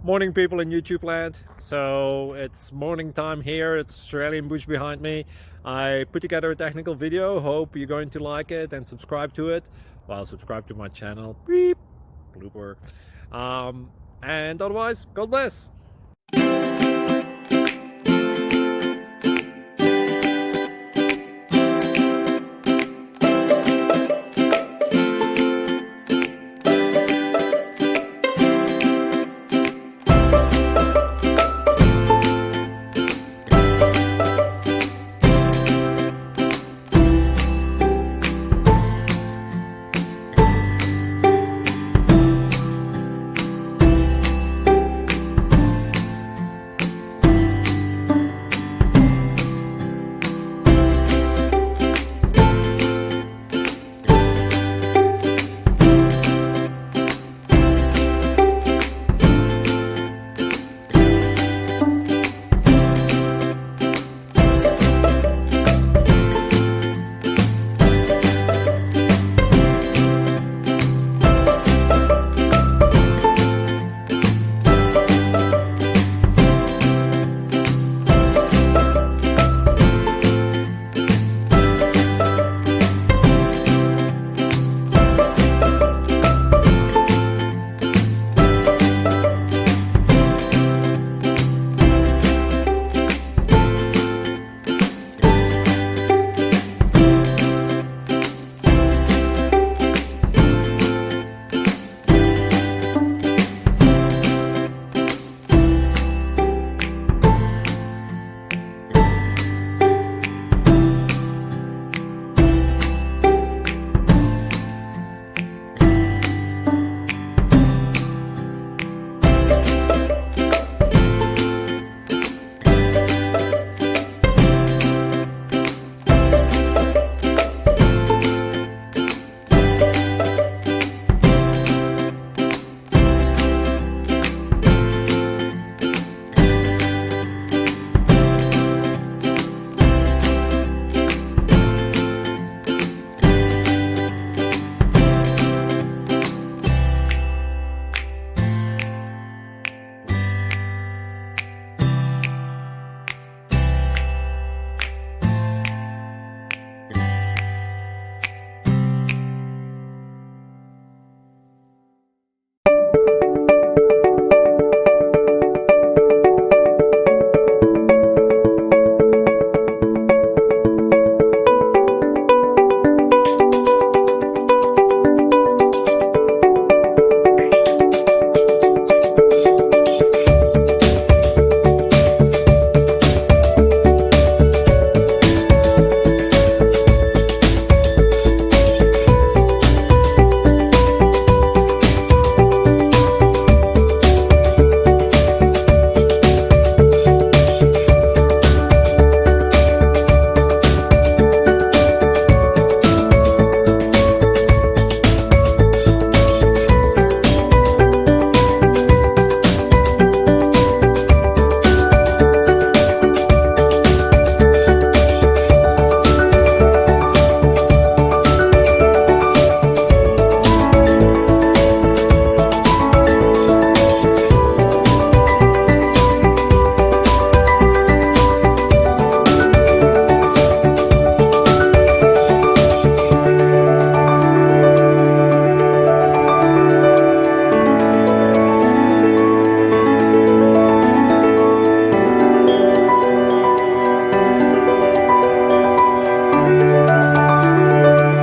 Morning, people in YouTube land. So it's morning time here. It's Australian bush behind me. I put together a technical video. Hope you're going to like it and subscribe to it. Well, subscribe to my channel. Beep. Blooper. And otherwise, God bless.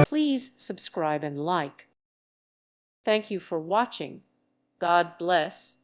Please subscribe and like. Thank you for watching. God bless.